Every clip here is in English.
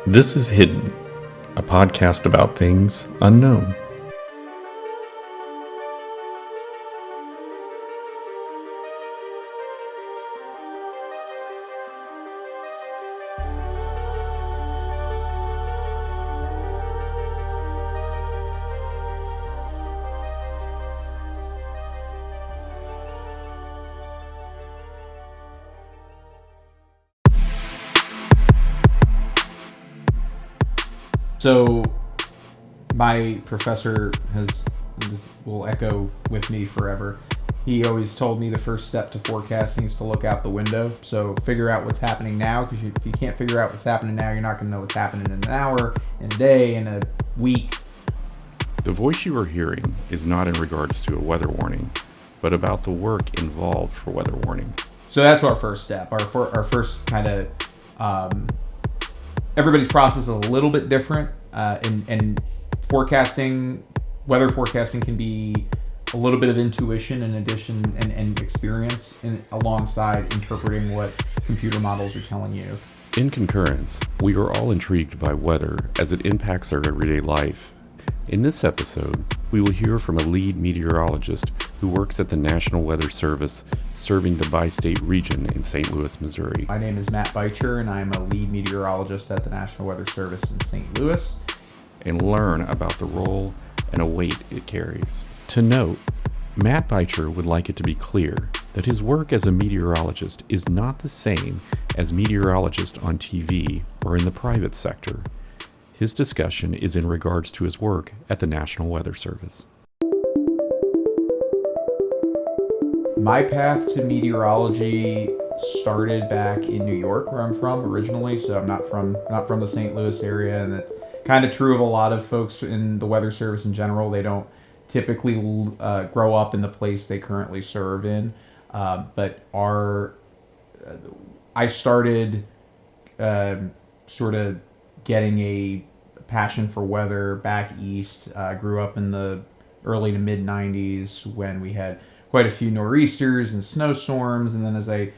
This is Hidden, a podcast about things unknown. So, my professor will echo with me forever. He always told me the first step to forecasting is to look out the window. So figure out what's happening now, because if you can't figure out what's happening now, you're not going to know what's happening in an hour, in a day, in a week. The voice you are hearing is not in regards to a weather warning, but about the work involved for weather warning. So that's our first step. Our first kind of everybody's process is a little bit different, and weather forecasting can be a little bit of intuition in addition and experience alongside interpreting what computer models are telling you. In concurrence, we are all intrigued by weather as it impacts our everyday life. In this episode, we will hear from a lead meteorologist who works at the National Weather Service serving the bi-state region in St. Louis, Missouri. My name is Matt Beitcher, and I'm a lead meteorologist at the National Weather Service in St. Louis. And learn about the role and a weight it carries. To note, Matt Beitcher would like it to be clear that his work as a meteorologist is not the same as meteorologist on TV or in the private sector. His discussion is in regards to his work at the National Weather Service. My path to meteorology started back in New York, where I'm from originally. So I'm not from the St. Louis area, and it's kind of true of a lot of folks in the Weather Service in general. They don't typically grow up in the place they currently serve in. But I started sort of getting a passion for weather back east. Grew up in the early to mid 90s when we had quite a few nor'easters and snowstorms, and then as I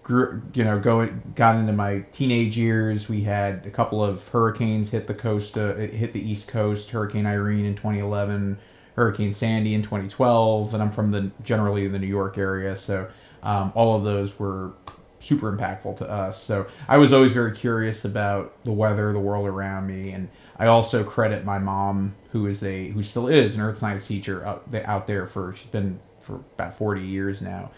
got into my teenage years, we had a couple of hurricanes hit the East Coast. Hurricane Irene in 2011, Hurricane Sandy in 2012, and I'm from generally the New York area, so all of those were super impactful to us. So I was always very curious about the weather, the world around me, and I also credit my mom, who still is an earth science teacher out there she's been for about 40 years now,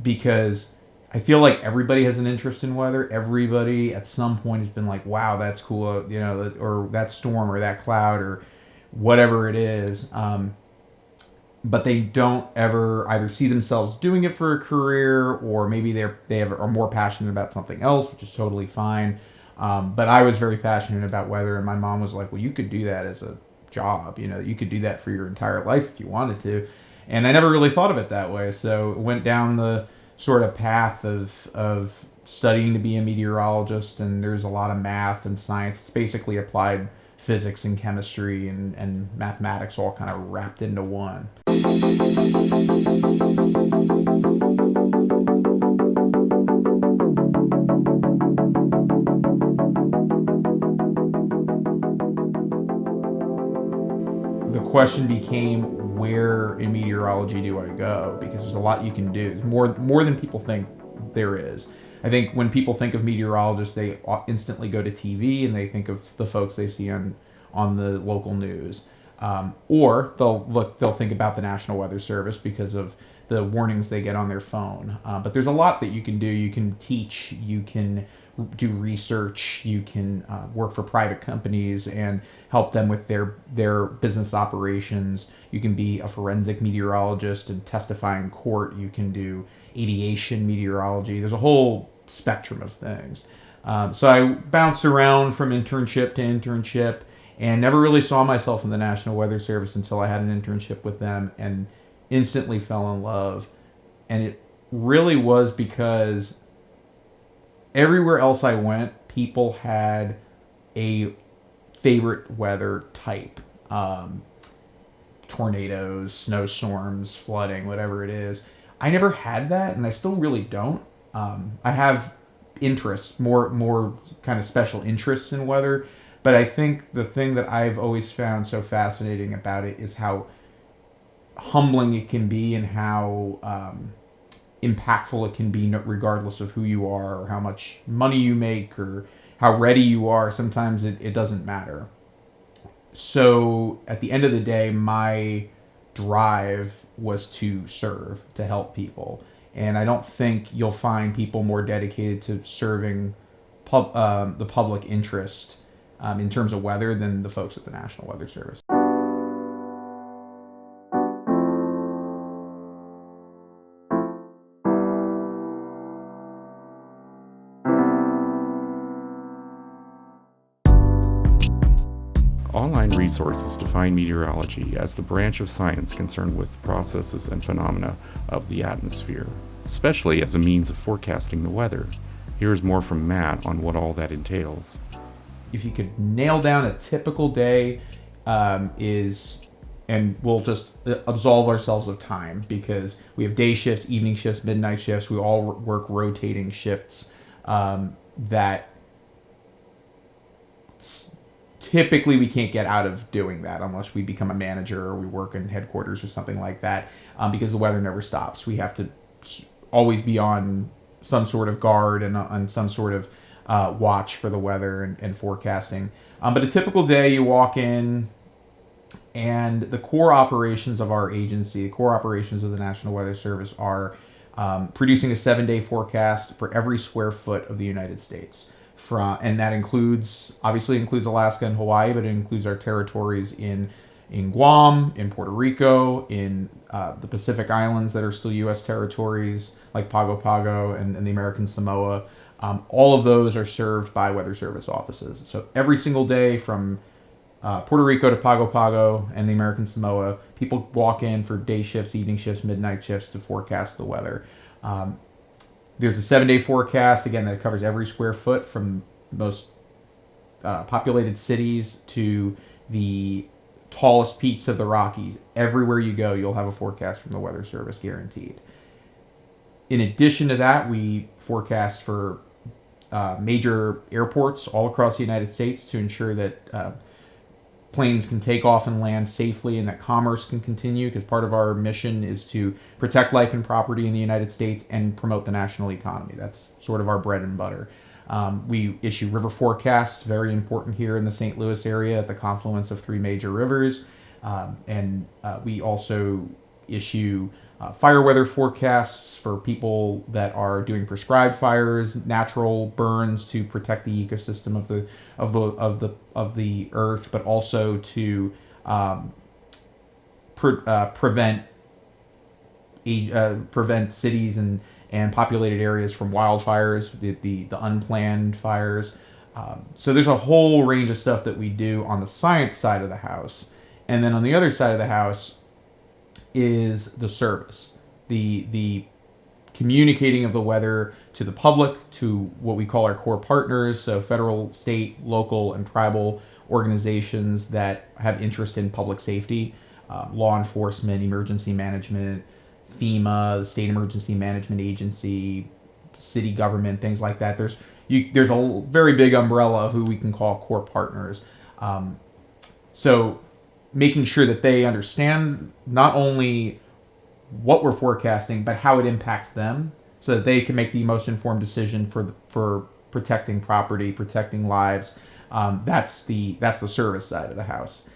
because I feel like everybody has an interest in weather. Everybody at some point has been like, wow, that's cool, or that storm or that cloud or whatever it is. But they don't ever either see themselves doing it for a career, or maybe are more passionate about something else, which is totally fine. But I was very passionate about weather, and my mom was like, well, you could do that as a job. You could do that for your entire life if you wanted to. And I never really thought of it that way. So went down the sort of path of studying to be a meteorologist, and there's a lot of math and science. It's basically applied physics and chemistry and mathematics all kind of wrapped into one. The question became, where in meteorology do I go? Because there's a lot you can do. There's more than people think there is. I think when people think of meteorologists, they instantly go to TV and they think of the folks they see on the local news, or they'll think about the National Weather Service because of the warnings they get on their phone. But there's a lot that you can do. You can teach. You can do research. You can work for private companies and help them with their business operations. You can be a forensic meteorologist and testify in court. You can do aviation meteorology. There's a whole spectrum of things. So I bounced around from internship to internship and never really saw myself in the National Weather Service until I had an internship with them and instantly fell in love. And it really was because everywhere else I went, people had a favorite weather type. Tornadoes, snowstorms, flooding, whatever it is. I never had that, and I still really don't. I have interests, more kind of special interests in weather. But I think the thing that I've always found so fascinating about it is how humbling it can be, and how impactful it can be, regardless of who you are or how much money you make or how ready you are. Sometimes it doesn't matter. So at the end of the day, my drive was to serve, to help people. And I don't think you'll find people more dedicated to serving the public interest in terms of weather than the folks at the National Weather Service. Online resources define meteorology as the branch of science concerned with processes and phenomena of the atmosphere, especially as a means of forecasting the weather. Here's more from Matt on what all that entails. If you could nail down a typical day, and we'll just absolve ourselves of time, because we have day shifts, evening shifts, midnight shifts. We all work rotating shifts that typically we can't get out of doing that unless we become a manager or we work in headquarters or something like that, because the weather never stops. We have to always be on some sort of guard and on some sort of watch for the weather and forecasting. But a typical day, you walk in, and the core operations of our agency, the core operations of the National Weather Service, are producing a 7-day forecast for every square foot of the United States. And that obviously includes Alaska and Hawaii, but it includes our territories in Guam, in Puerto Rico, in the Pacific Islands that are still U.S. territories, like Pago Pago and the American Samoa. All of those are served by Weather Service offices. So every single day, from Puerto Rico to Pago Pago and the American Samoa, people walk in for day shifts, evening shifts, midnight shifts to forecast the weather. There's a 7-day forecast, again, that covers every square foot, from most populated cities to the tallest peaks of the Rockies. Everywhere you go, you'll have a forecast from the Weather Service, guaranteed. In addition to that, we forecast for major airports all across the United States to ensure that planes can take off and land safely and that commerce can continue, because part of our mission is to protect life and property in the United States and promote the national economy. That's sort of our bread and butter. We issue river forecasts, very important here in the St. Louis area at the confluence of 3 major rivers. And we also issue fire weather forecasts for people that are doing prescribed fires, natural burns, to protect the ecosystem of the earth, but also to prevent cities and populated areas from wildfires, the unplanned fires. So there's a whole range of stuff that we do on the science side of the house, and then on the other side of the house is the service, the communicating of the weather to the public, to what we call our core partners, so federal, state, local, and tribal organizations that have interest in public safety, law enforcement, emergency management, FEMA, the State Emergency Management Agency, city government, things like that. There's a very big umbrella of who we can call core partners. So making sure that they understand not only what we're forecasting, but how it impacts them, so that they can make the most informed decision for protecting property, protecting lives. That's the service side of the house.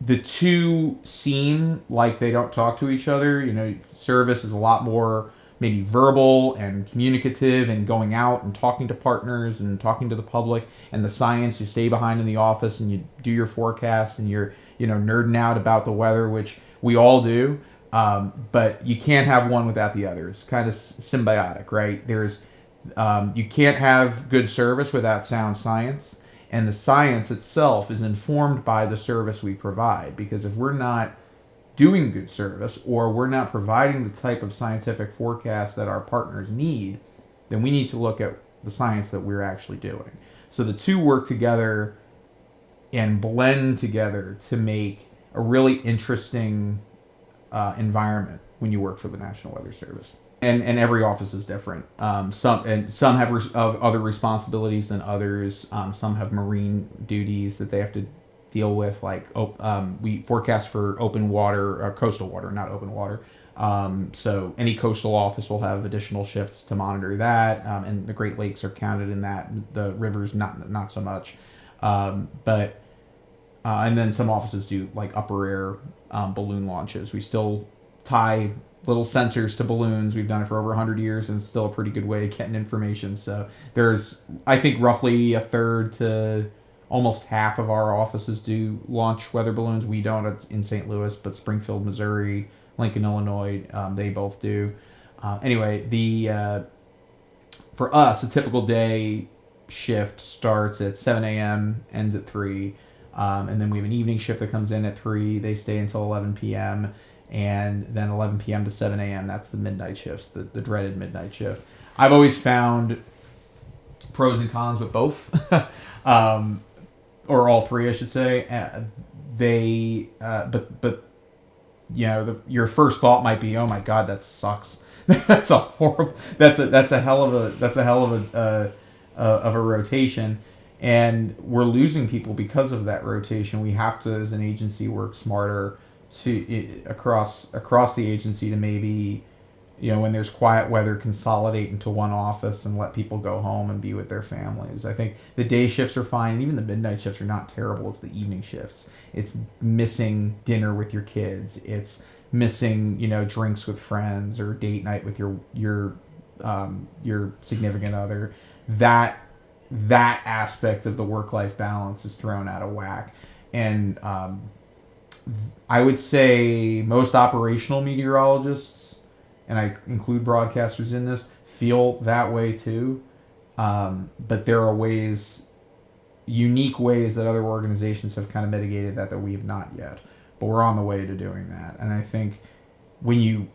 The two seem like they don't talk to each other. Service is a lot more maybe verbal and communicative and going out and talking to partners and talking to the public. And the science, you stay behind in the office and you do your forecast and you're nerding out about the weather, which we all do. But you can't have one without the other. It's kind of symbiotic, right? You can't have good service without sound science. And the science itself is informed by the service we provide, because if we're not doing good service, or we're not providing the type of scientific forecast that our partners need, then we need to look at the science that we're actually doing. So the two work together and blend together to make a really interesting environment when you work for the National Weather Service. and every office is different. Some have other responsibilities than others. Some have marine duties that they have to deal with, like we forecast for open water, coastal water, not open water. So any coastal office will have additional shifts to monitor that, and the Great Lakes are counted in that. The rivers not so much, but and then some offices do like upper air balloon launches. We still tie little sensors to balloons. We've done it for over 100 years, and it's still a pretty good way of getting information. So there's, I think, roughly a third to almost half of our offices do launch weather balloons. We don't in St. Louis, but Springfield, Missouri, Lincoln, Illinois, they both do. Anyway, for us, a typical day shift starts at 7 a.m., ends at 3. And then we have an evening shift that comes in at 3. They stay until 11 p.m. And then 11 p.m. to 7 a.m., that's the midnight shifts, the dreaded midnight shift. I've always found pros and cons with both, or all three, I should say. But you know, your first thought might be, oh my God, that sucks. That's a hell of a rotation. And we're losing people because of that rotation. We have to, as an agency, work smarter across the agency to maybe, you know, when there's quiet weather, consolidate into one office and let people go home and be with their families. I think the day shifts are fine, and even the midnight shifts are not terrible. It's the evening shifts. It's missing dinner with your kids. It's missing, you know, drinks with friends or date night with your significant other. That aspect of the work-life balance is thrown out of whack. And I would say most operational meteorologists, and I include broadcasters in this, feel that way too. But there are unique ways that other organizations have kind of mitigated that we have not yet. But we're on the way to doing that. And I think when you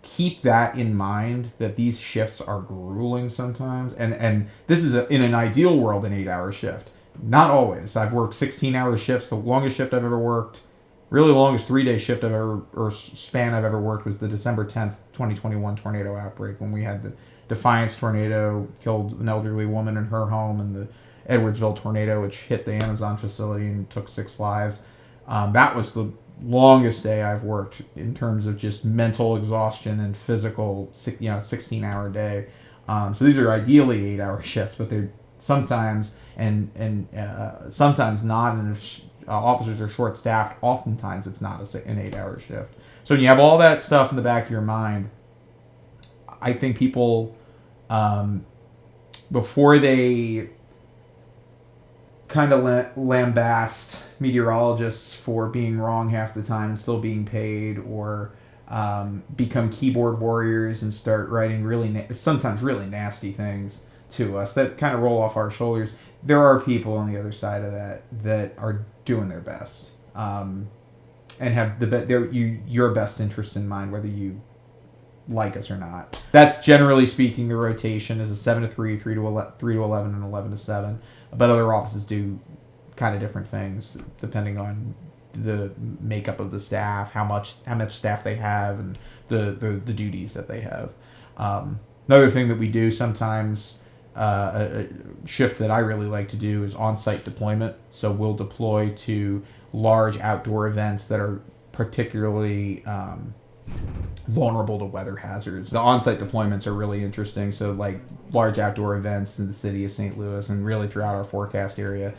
keep that in mind, that these shifts are grueling sometimes, and this is in an ideal world an 8-hour shift. Not always. I've worked 16-hour shifts. The longest shift I've ever worked, really the longest 3-day shift span I've ever worked was the December 10th, 2021 tornado outbreak, when we had the Defiance tornado, killed an elderly woman in her home, and the Edwardsville tornado, which hit the Amazon facility and took 6 lives. That was the longest day I've worked in terms of just mental exhaustion and physical, 16-hour day. So these are ideally 8-hour shifts, but they're sometimes sometimes not. And if officers are short-staffed, oftentimes it's not an 8-hour shift. So when you have all that stuff in the back of your mind, I think people, before they kind of lambast meteorologists for being wrong half the time and still being paid, or become keyboard warriors and start writing sometimes really nasty things to us that kind of roll off our shoulders, there are people on the other side of that are doing their best, and have your best interest in mind, whether you like us or not. That's generally speaking the rotation is a 7 to 3, 3 to 11, and 11 to 7. But other offices do kind of different things depending on the makeup of the staff, how much staff they have, and the duties that they have. Another thing that we do sometimes, a shift that I really like to do, is on-site deployment. So we'll deploy to large outdoor events that are particularly vulnerable to weather hazards. The on-site deployments are really interesting. So like large outdoor events in the city of St. Louis and really throughout our forecast area,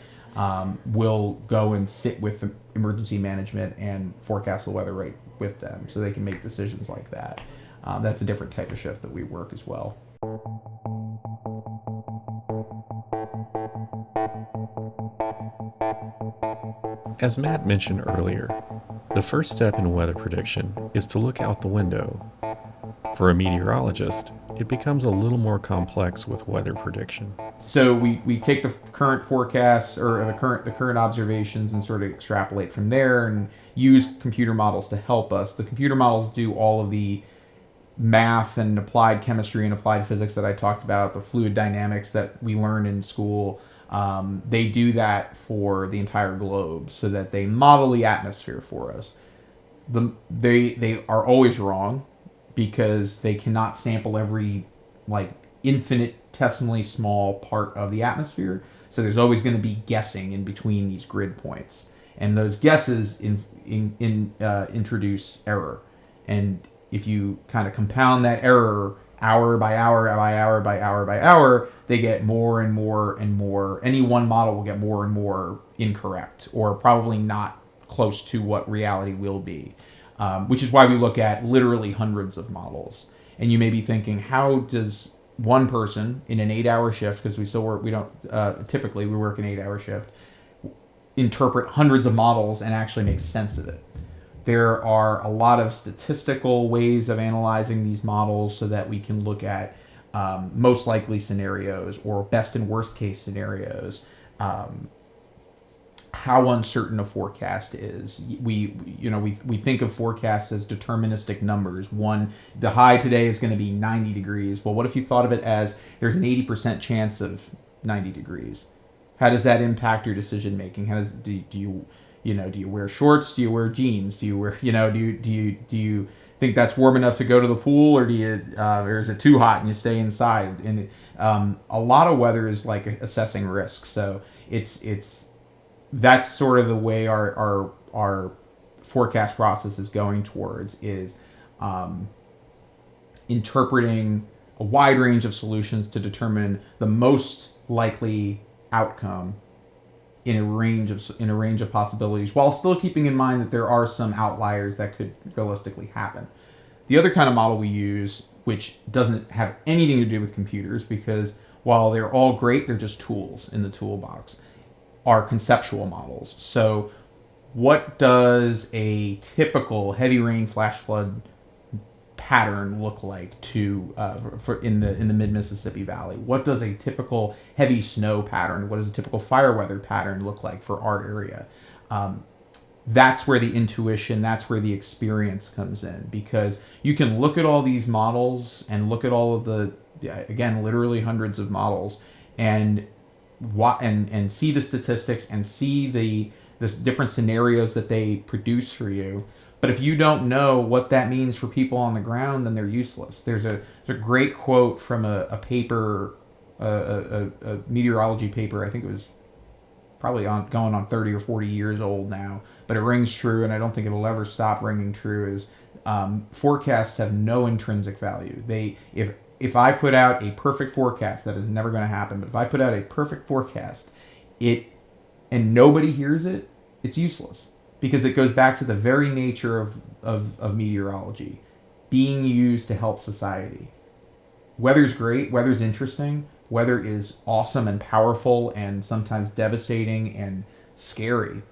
we'll go and sit with the emergency management and forecast the weather right with them so they can make decisions like that. That's a different type of shift that we work as well. As Matt mentioned earlier, the first step in weather prediction is to look out the window. For a meteorologist, it becomes a little more complex with weather prediction. So we take the current forecasts or the current observations and sort of extrapolate from there and use computer models to help us. The computer models do all of the math and applied chemistry and applied physics that I talked about, the fluid dynamics that we learn in school. They do that for the entire globe so that they model the atmosphere for us. They are always wrong. because they cannot sample every like infinitesimally small part of the atmosphere. So there's always going to be guessing in between these grid points, and those guesses introduce error. And if you kind of compound that error hour by hour by hour by hour by hour, they get more and more and more. Any one model will get more and more incorrect, or probably not close to what reality will be. Which is why we look at literally hundreds of models. And you may be thinking, how does one person in an 8-hour shift, because we don't typically we work an 8-hour shift, interpret hundreds of models and actually make sense of it? There are a lot of statistical ways of analyzing these models so that we can look at most likely scenarios or best and worst case scenarios. How uncertain a forecast is. We think of forecasts as deterministic numbers. The high today is going to be 90 degrees. Well, what if you thought of it as there's an 80% chance of 90 degrees? How does that impact your decision making? Do you wear shorts? Do you wear jeans? Do you think that's warm enough to go to the pool, or or is it too hot and you stay inside? And a lot of weather is like assessing risk. So that's sort of the way our forecast process is going towards, is interpreting a wide range of solutions to determine the most likely outcome in a range of possibilities, while still keeping in mind that there are some outliers that could realistically happen. The other kind of model we use, which doesn't have anything to do with computers, because while they're all great, they're just tools in the toolbox, are conceptual models. So what does a typical heavy rain flash flood pattern look like in the mid-Mississippi Valley? What does a typical heavy snow pattern, what does a typical fire weather pattern look like for our area? That's where the intuition, that's where the experience comes in, because you can look at all these models and look at all of the, again, literally hundreds of models, and see the statistics and see the different scenarios that they produce for you. But if you don't know what that means for people on the ground, then they're useless. There's a great quote from a paper, a meteorology paper. I think it was probably going on 30 or 40 years old now, but it rings true, and I don't think it'll ever stop ringing true. Is forecasts have no intrinsic value. If I put out a perfect forecast, that is never going to happen, but if I put out a perfect forecast, and nobody hears it, it's useless, because it goes back to the very nature of meteorology being used to help society. Weather's great, weather's interesting, weather is awesome and powerful and sometimes devastating and scary.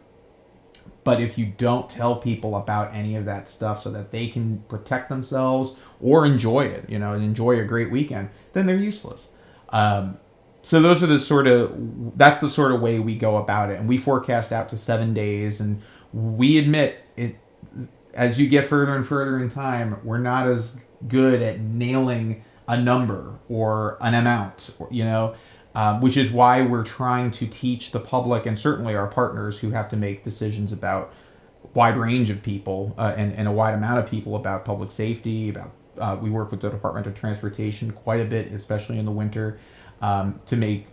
But if you don't tell people about any of that stuff so that they can protect themselves or enjoy it, and enjoy a great weekend, then they're useless. So that's the sort of way we go about it. And we forecast out to 7 days, and we admit it, as you get further and further in time, we're not as good at nailing a number or an amount, which is why we're trying to teach the public, and certainly our partners who have to make decisions about a wide range of people and a wide amount of people, about public safety. We work with the Department of Transportation quite a bit, especially in the winter, to make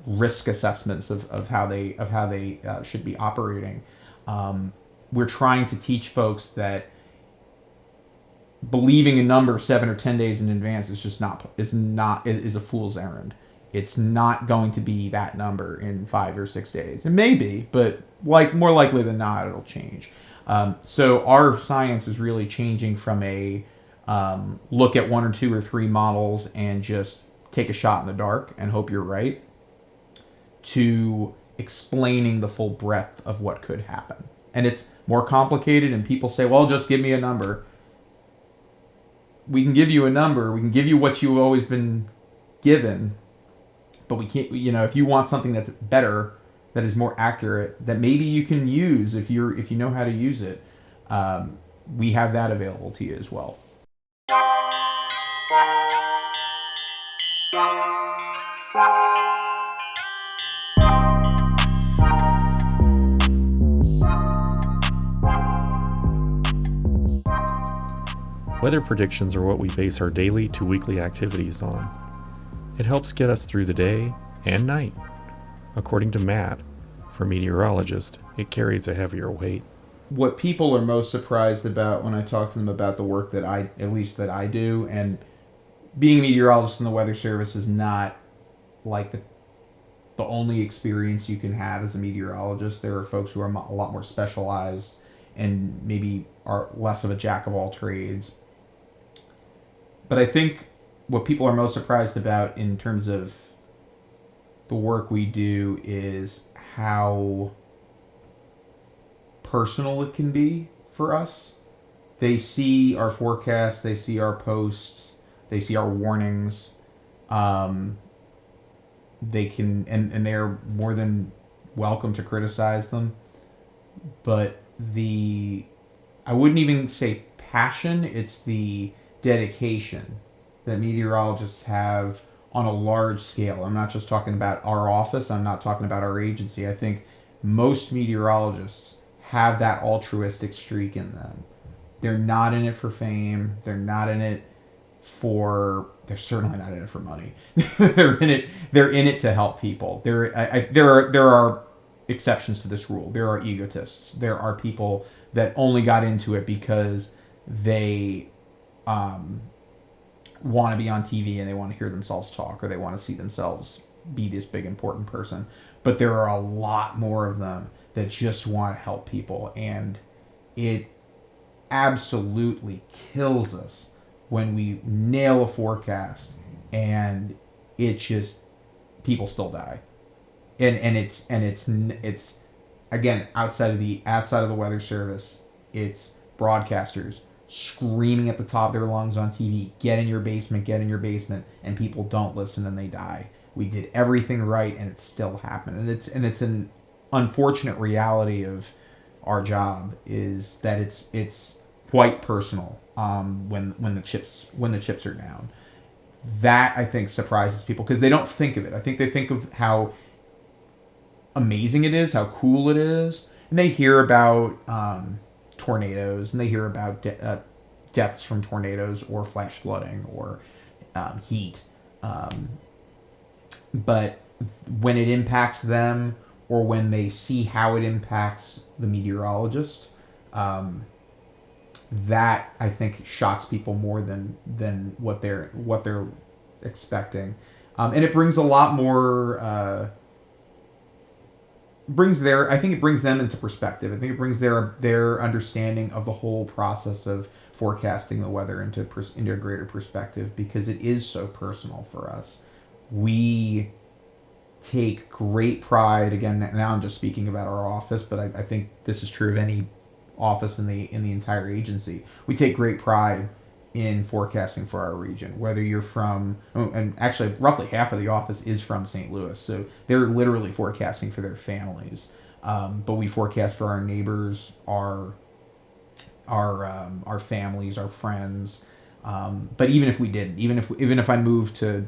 risk assessments of how they should be operating. We're trying to teach folks that believing a number 7 or 10 days in advance is a fool's errand. It's not going to be that number in 5 or 6 days. It may be, but more likely than not, it'll change. So our science is really changing from a look at 1 or 2 or 3 models and just take a shot in the dark and hope you're right, to explaining the full breadth of what could happen. And it's more complicated, and people say, well, just give me a number. We can give you a number. We can give you what you've always been given. But we can't, if you want something that's better, that is more accurate, that maybe you can use if you know how to use it, we have that available to you as well. Weather predictions are what we base our daily to weekly activities on. It helps get us through the day and night. According to Matt, for meteorologist, it carries a heavier weight. What people are most surprised about when I talk to them about the work that I do, and being a meteorologist in the Weather Service is not like the only experience you can have as a meteorologist. There are folks who are a lot more specialized and maybe are less of a jack of all trades. But I think what people are most surprised about in terms of the work we do is how personal it can be for us. They see our forecasts, they see our posts, they see our warnings. They can, and they're more than welcome to criticize them. But I wouldn't even say passion, it's the dedication that meteorologists have on a large scale. I'm not just talking about our office, I'm not talking about our agency. I think most meteorologists have that altruistic streak in them. They're not in it for fame. They're not in it they're certainly not in it for money. They're in it to help people. There are exceptions to this rule. There are egotists. There are people that only got into it because they want to be on TV and they want to hear themselves talk, or they want to see themselves be this big important person. But there are a lot more of them that just want to help people, and it absolutely kills us when we nail a forecast and it just, people still die. And it's again, outside of the Weather Service, it's broadcasters screaming at the top of their lungs on TV, get in your basement, and people don't listen and they die. We did everything right and it still happened. And it's an unfortunate reality of our job, is that it's quite personal when the chips are down. That, I think, surprises people because they don't think of it. I think they think of how amazing it is, how cool it is, and they hear about tornadoes, and they hear about deaths from tornadoes or flash flooding or heat. But when it impacts them, or when they see how it impacts the meteorologist, that, I think, shocks people more than what they're expecting, and it brings a lot more. I think it brings them into perspective. I think it brings their understanding of the whole process of forecasting the weather into a greater perspective, because it is so personal for us. We take great pride, again, now I'm just speaking about our office, but I think this is true of any office in the entire agency. We take great pride in forecasting for our region, whether you're from, and actually roughly half of the office is from St. Louis, so they're literally forecasting for their families. But we forecast for our neighbors, our families, our friends. But even if we didn't, even if I moved to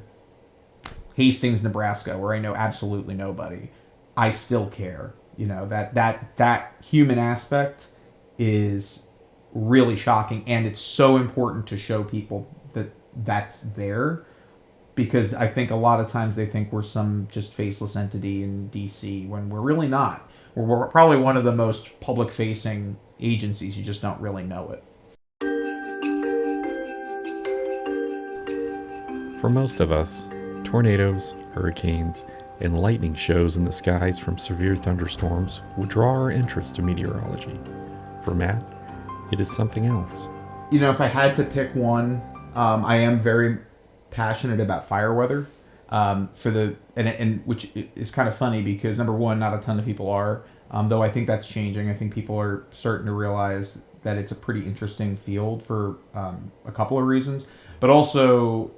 Hastings, Nebraska, where I know absolutely nobody, I still care. You know, that human aspect is really shocking, and it's so important to show people that that's there, because I think a lot of times they think we're some just faceless entity in DC, when we're really not. We're probably one of the most public-facing agencies. You just don't really know it. For most of us, tornadoes, hurricanes, and lightning shows in the skies from severe thunderstorms would draw our interest to meteorology. For Matt, it is something else. You know, if I had to pick one, I am very passionate about fire weather. Which is kind of funny because, number one, not a ton of people are, though I think that's changing. I think people are starting to realize that it's a pretty interesting field for a couple of reasons, but also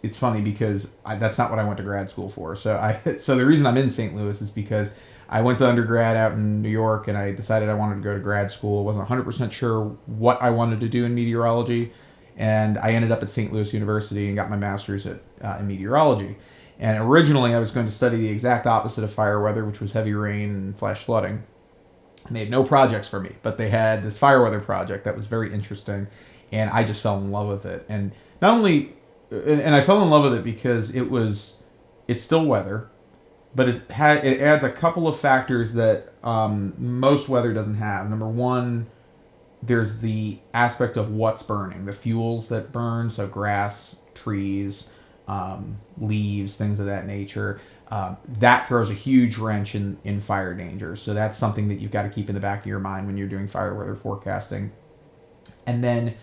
it's funny because that's not what I went to grad school for. So the reason I'm in St. Louis is because I went to undergrad out in New York, and I decided I wanted to go to grad school. I wasn't 100% sure what I wanted to do in meteorology, and I ended up at St. Louis University and got my master's in meteorology. And originally I was going to study the exact opposite of fire weather, which was heavy rain and flash flooding. And they had no projects for me, but they had this fire weather project that was very interesting, and I just fell in love with it. And not only, and I fell in love with it because it's still weather, but it adds a couple of factors that most weather doesn't have. Number one, there's the aspect of what's burning, the fuels that burn, so grass, trees, leaves, things of that nature. That throws a huge wrench in fire danger. So that's something that you've got to keep in the back of your mind when you're doing fire weather forecasting. And then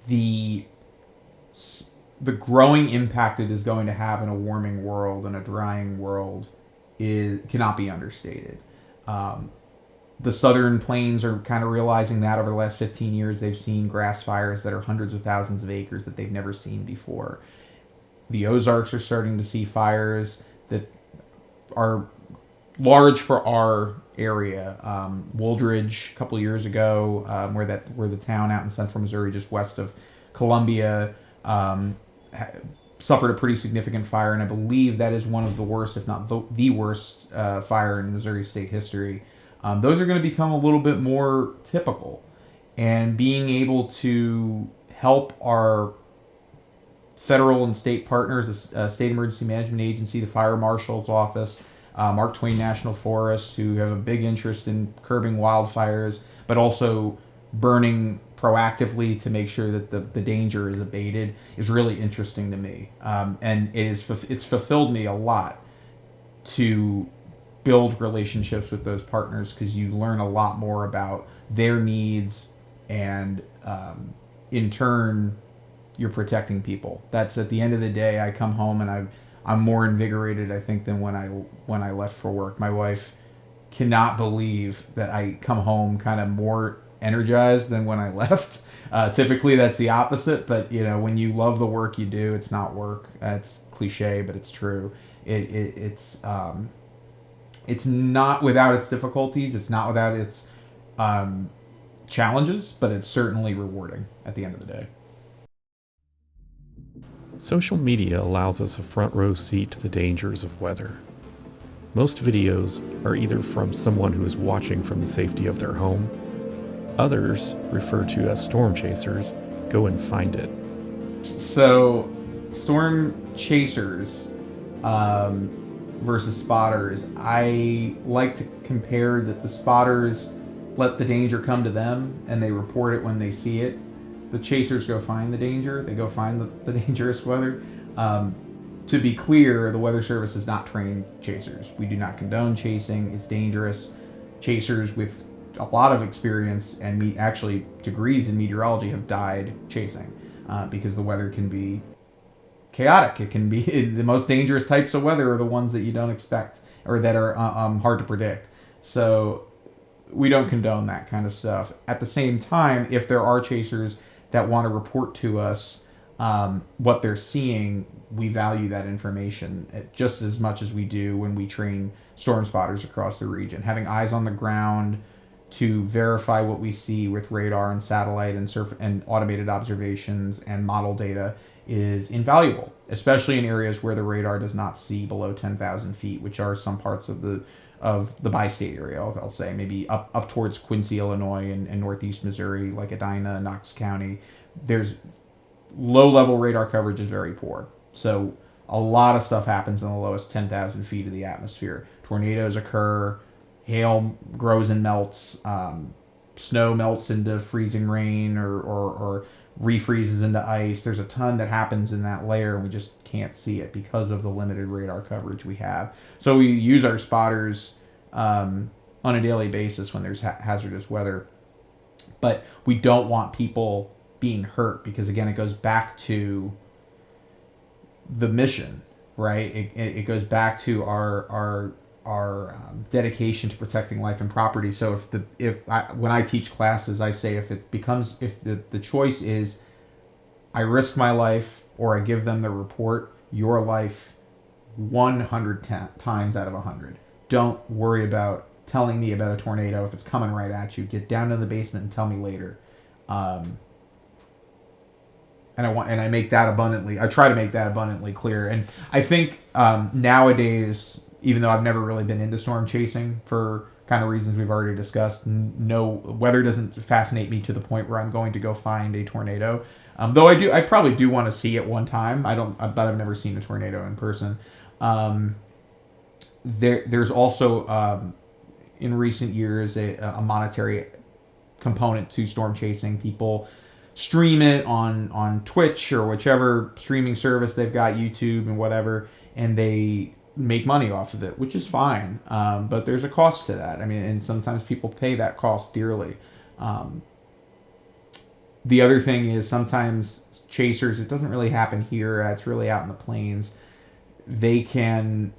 the growing impact it is going to have in a warming world and a drying world cannot be understated. The southern plains are kind of realizing that over the last 15 years. They've seen grass fires that are hundreds of thousands of acres that they've never seen before. The Ozarks are starting to see fires that are large for our area. Wooldridge, a couple of years ago, where the town out in central Missouri, just west of Columbia, suffered a pretty significant fire, and I believe that is one of the worst, if not the worst, fire in Missouri state history. Those are going to become a little bit more typical, and being able to help our federal and state partners, the State Emergency Management Agency, the Fire Marshal's Office, Mark Twain National Forest, who have a big interest in curbing wildfires, but also burning proactively to make sure that the danger is abated, is really interesting to me. And it's fulfilled me a lot to build relationships with those partners, because you learn a lot more about their needs, and in turn you're protecting people. That's at the end of the day, I come home and I'm more invigorated, I think, than when I left for work. My wife cannot believe that I come home kind of more energized than when I left. Typically that's the opposite, but when you love the work you do, it's not work. It's cliche, but it's true. It's not without its difficulties. It's not without its challenges, but it's certainly rewarding at the end of the day. Social media allows us a front row seat to the dangers of weather. Most videos are either from someone who is watching from the safety of their home. Others, referred to as storm chasers, go and find it. So, storm chasers versus spotters, I like to compare that the spotters let the danger come to them and they report it when they see it. The chasers go find the danger. They go find the dangerous weather. To be clear, the Weather Service is not trained chasers. We do not condone chasing. It's dangerous. Chasers with a lot of experience and actually degrees in meteorology have died chasing because the weather can be chaotic. It can be the most dangerous types of weather are the ones that you don't expect or that are hard to predict. So we don't condone that kind of stuff. At the same time, if there are chasers that want to report to us what they're seeing, we value that information just as much as we do when we train storm spotters across the region. Having eyes on the ground to verify what we see with radar and satellite and automated observations and model data is invaluable, especially in areas where the radar does not see below 10,000 feet, which are some parts of the bi-state area. I'll say maybe up towards Quincy, Illinois, and northeast Missouri, like Edina, Knox County. There's low-level radar coverage is very poor. So a lot of stuff happens in the lowest 10,000 feet of the atmosphere. Tornadoes occur, hail grows and melts, snow melts into freezing rain or refreezes into ice. There's a ton that happens in that layer, and we just can't see it because of the limited radar coverage we have. So we use our spotters on a daily basis when there's hazardous weather. But we don't want people being hurt because, again, it goes back to the mission, right? It goes back to our dedication to protecting life and property. So when I teach classes, I say if the choice is I risk my life or I give them the report, your life 100 times out of 100. Don't worry about telling me about a tornado if it's coming right at you. Get down to the basement and tell me later. And I make that abundantly. I try to make that abundantly clear. And I think nowadays, even though I've never really been into storm chasing for kind of reasons we've already discussed. No, weather doesn't fascinate me to the point where I'm going to go find a tornado. Though I probably do want to see it one time. But I've never seen a tornado in person. There's also in recent years a monetary component to storm chasing. People stream it on Twitch or whichever streaming service they've got, YouTube and whatever, and they make money off of it, which is fine. But there's a cost to that. I mean, and sometimes people pay that cost dearly. The other thing is sometimes chasers, it doesn't really happen here. It's really out in the plains. They can,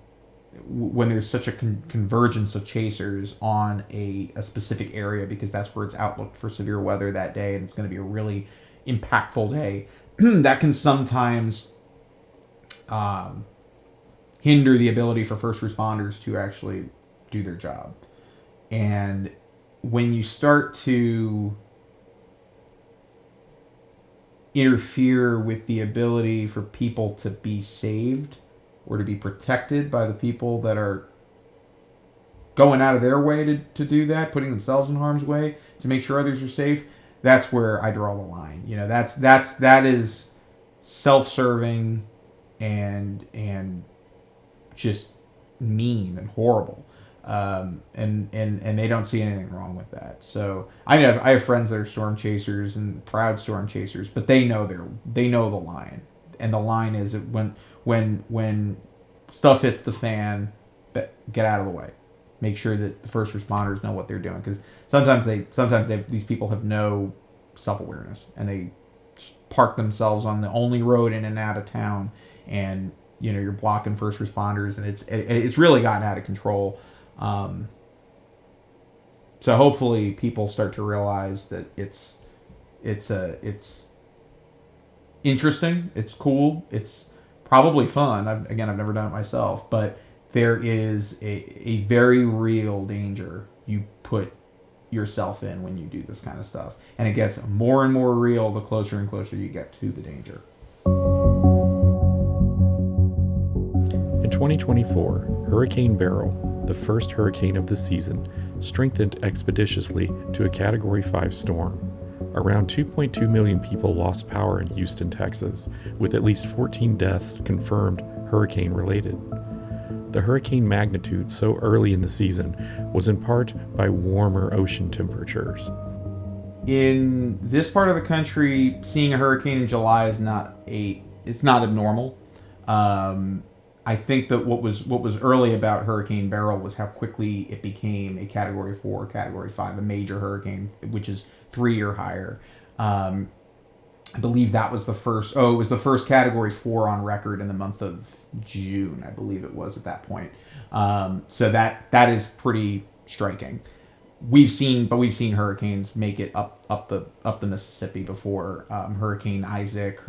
when there's such a convergence of chasers on a specific area, because that's where it's outlooked for severe weather that day, and it's going to be a really impactful day, that can sometimes hinder the ability for first responders to actually do their job. And when you start to interfere with the ability for people to be saved or to be protected by the people that are going out of their way to do that, putting themselves in harm's way to make sure others are safe, that's where I draw the line. You know, that is self-serving and just mean and horrible. And they don't see anything wrong with that. So I have friends that are storm chasers and proud storm chasers, but they know the line, and the line is when stuff hits the fan, get out of the way. Make sure that the first responders know what they're doing, because sometimes these people have no self-awareness, and they just park themselves on the only road in and out of town, and you're blocking first responders, and it's really gotten out of control. So hopefully people start to realize that it's interesting, it's cool, it's probably fun. I've never done it myself, but there is a very real danger you put yourself in when you do this kind of stuff, and it gets more and more real the closer and closer you get to the danger. In 2024, Hurricane Beryl, the first hurricane of the season, strengthened expeditiously to a Category 5 storm. Around 2.2 million people lost power in Houston, Texas, with at least 14 deaths confirmed hurricane-related. The hurricane magnitude so early in the season was in part by warmer ocean temperatures. In this part of the country, seeing a hurricane in July is not abnormal. I think that what was early about Hurricane Beryl was how quickly it became a Category 4, Category 5, a major hurricane, which is 3 or higher. I believe that was the first. It was the first Category 4 on record in the month of June, I believe it was at that point. So that is pretty striking. We've seen hurricanes make it up the Mississippi before. Hurricane Isaac,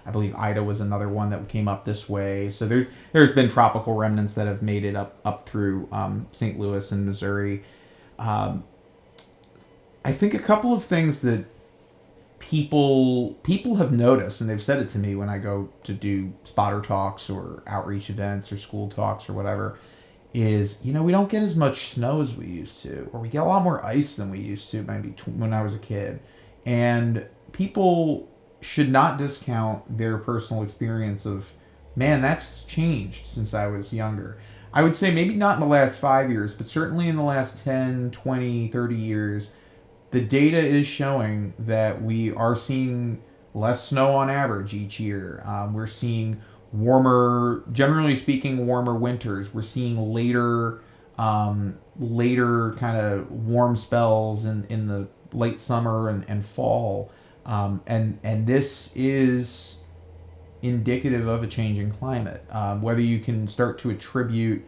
I believe Ida was another one that came up this way. So there's been tropical remnants that have made it up through St. Louis and Missouri. I think a couple of things that people have noticed, and they've said it to me when I go to do spotter talks or outreach events or school talks or whatever, is, we don't get as much snow as we used to, or we get a lot more ice than we used to maybe when I was a kid. And people should not discount their personal experience of, man, that's changed since I was younger. I would say maybe not in the last 5 years, but certainly in the last 10, 20, 30 years, the data is showing that we are seeing less snow on average each year. We're seeing generally speaking, warmer winters. We're seeing later kind of warm spells in the late summer and fall. And this is indicative of a changing climate. Whether you can start to attribute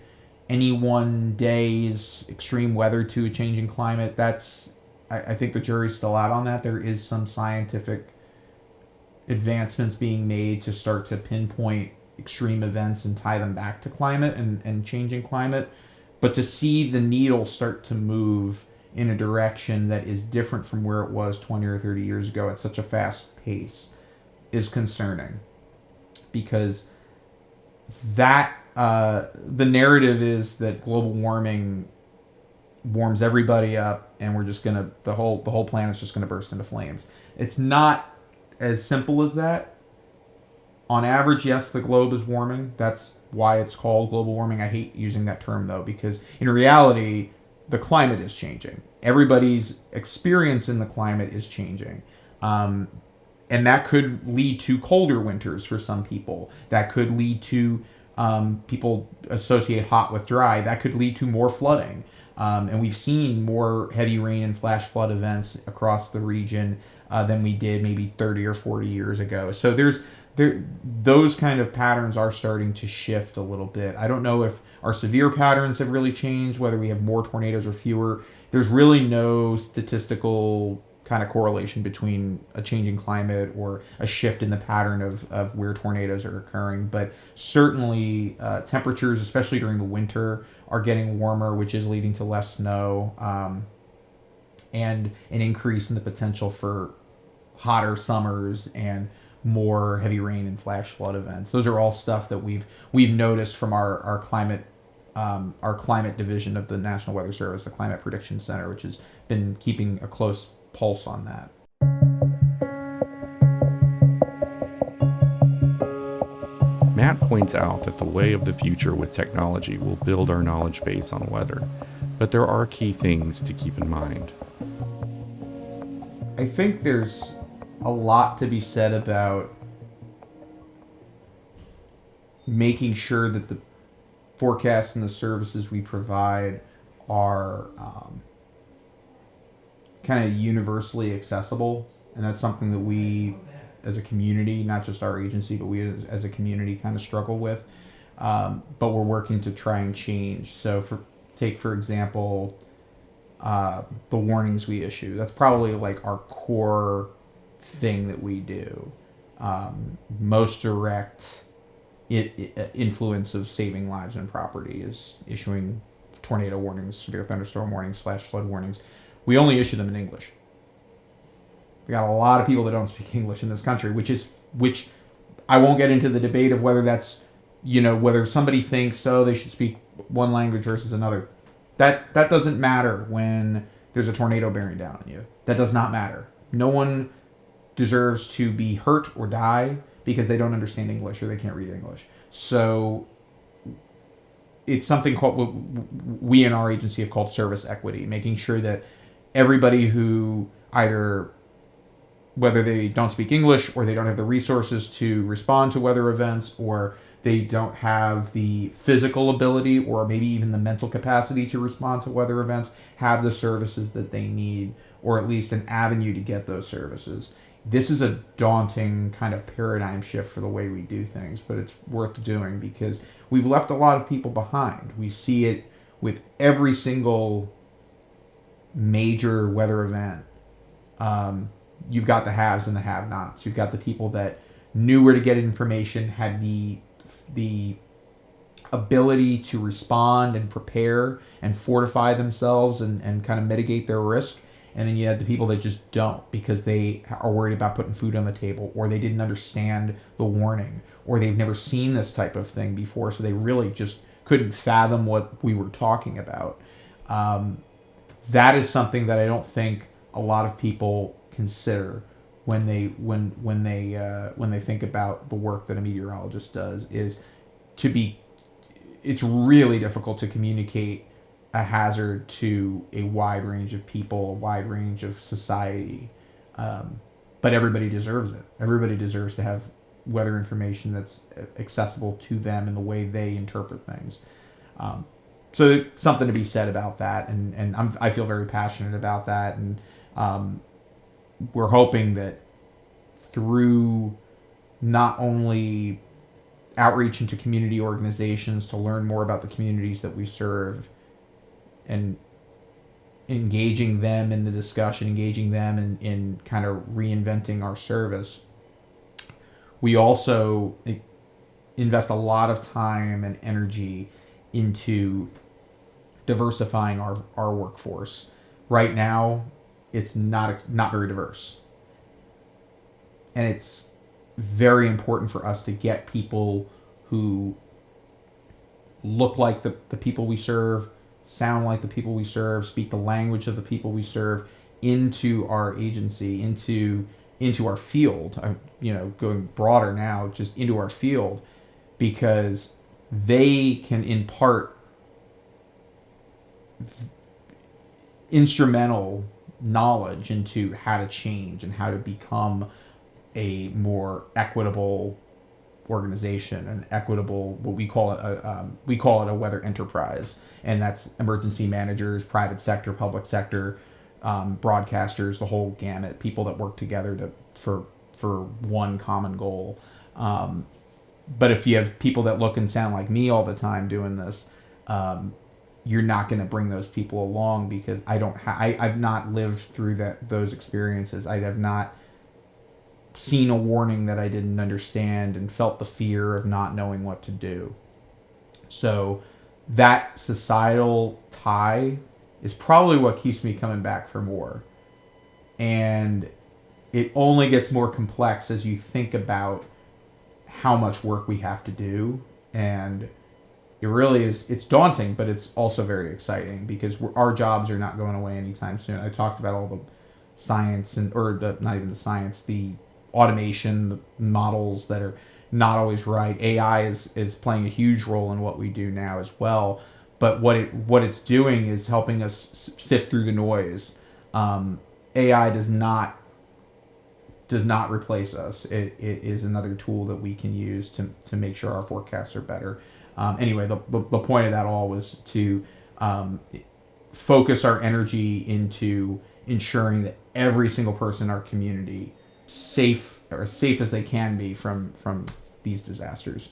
any one day's extreme weather to a changing climate, I think the jury's still out on that. There is some scientific advancements being made to start to pinpoint extreme events and tie them back to climate and changing climate. But to see the needle start to move in a direction that is different from where it was 20 or 30 years ago at such a fast pace is concerning. Because the narrative is that global warming warms everybody up, and we're just gonna the whole planet's just gonna burst into flames. It's not as simple as that. On average, yes, the globe is warming. That's why it's called global warming. I hate using that term though, because in reality, the climate is changing. Everybody's experience in the climate is changing. And that could lead to colder winters for some people. That could lead to people associate hot with dry. That could lead to more flooding. And we've seen more heavy rain and flash flood events across the region than we did maybe 30 or 40 years ago. So those kind of patterns are starting to shift a little bit. I don't know if our severe patterns have really changed, whether we have more tornadoes or fewer. There's really no statistical kind of correlation between a changing climate or a shift in the pattern of where tornadoes are occurring. But certainly temperatures, especially during the winter, are getting warmer, which is leading to less snow and an increase in the potential for hotter summers and more heavy rain and flash flood events. Those are all stuff that we've noticed from our climate division of the National Weather Service, the Climate Prediction Center, which has been keeping a close pulse on that. Matt points out that the way of the future with technology will build our knowledge base on weather, but there are key things to keep in mind. I think there's a lot to be said about making sure that the forecasts and the services we provide are kind of universally accessible. And that's something that we as a community, not just our agency, but we as a community kind of struggle with. But we're working to try and change. So for example, the warnings we issue. That's probably like our core thing that we do. Most direct influence of saving lives and property is issuing tornado warnings, severe thunderstorm warnings, flash flood warnings. We only issue them in English. We got a lot of people that don't speak English in this country, which I won't get into the debate of whether that's, whether somebody thinks they should speak one language versus another. That doesn't matter when there's a tornado bearing down on you. That does not matter. No one deserves to be hurt or die because they don't understand English or they can't read English. So it's something we in our agency have called service equity, making sure that everybody who whether they don't speak English or they don't have the resources to respond to weather events or they don't have the physical ability or maybe even the mental capacity to respond to weather events, have the services that they need, or at least an avenue to get those services. This is a daunting kind of paradigm shift for the way we do things, but it's worth doing because we've left a lot of people behind. We see it with every single major weather event. You've got the haves and the have-nots. You've got the people that knew where to get information, had the ability to respond and prepare and fortify themselves and kind of mitigate their risk. And then you have the people that just don't because they are worried about putting food on the table, or they didn't understand the warning, or they've never seen this type of thing before, so they really just couldn't fathom what we were talking about. That is something that I don't think a lot of people consider when they think about the work that a meteorologist does. It's really difficult to communicate a hazard to a wide range of people, a wide range of society. But everybody deserves it. Everybody deserves to have weather information that's accessible to them in the way they interpret things. So there's something to be said about that, and I feel very passionate about that, and we're hoping that through not only outreach into community organizations to learn more about the communities that we serve and engaging them in the discussion, engaging them in kind of reinventing our service, we also invest a lot of time and energy into diversifying our workforce. Right now, it's not very diverse. And it's very important for us to get people who look like the people we serve, sound like the people we serve, speak the language of the people we serve into our agency, into our field. Going broader now, just into our field, because they can impart instrumental knowledge into how to change and how to become a more equitable organization, an equitable, what we call it a weather enterprise, and that's emergency managers, private sector, public sector, broadcasters, the whole gamut, people that work together for one common goal. But if you have people that look and sound like me all the time doing this, you're not going to bring those people along, because I've not lived through those experiences. I have not seen a warning that I didn't understand and felt the fear of not knowing what to do. So that societal tie is probably what keeps me coming back for more. And it only gets more complex as you think about how much work we have to do. And it really is, it's daunting, but it's also very exciting, because our jobs are not going away anytime soon. I talked about all the science not even the science, the automation, the models that are not always right. AI is playing a huge role in what we do now as well. But what it's doing is helping us sift through the noise. AI does not replace us. It is another tool that we can use to make sure our forecasts are better. Anyway, the point of that all was to focus our energy into ensuring that every single person in our community safe, or as safe as they can be from these disasters.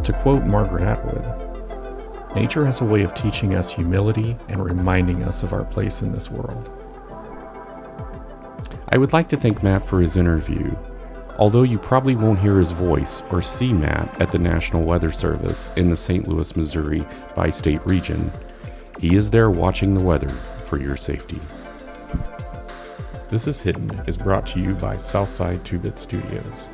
To quote Margaret Atwood, nature has a way of teaching us humility and reminding us of our place in this world. I would like to thank Matt for his interview. Although you probably won't hear his voice or see Matt at the National Weather Service in the St. Louis, Missouri bi-state region, he is there watching the weather for your safety. This is Hidden is brought to you by Southside 2-Bit Studios.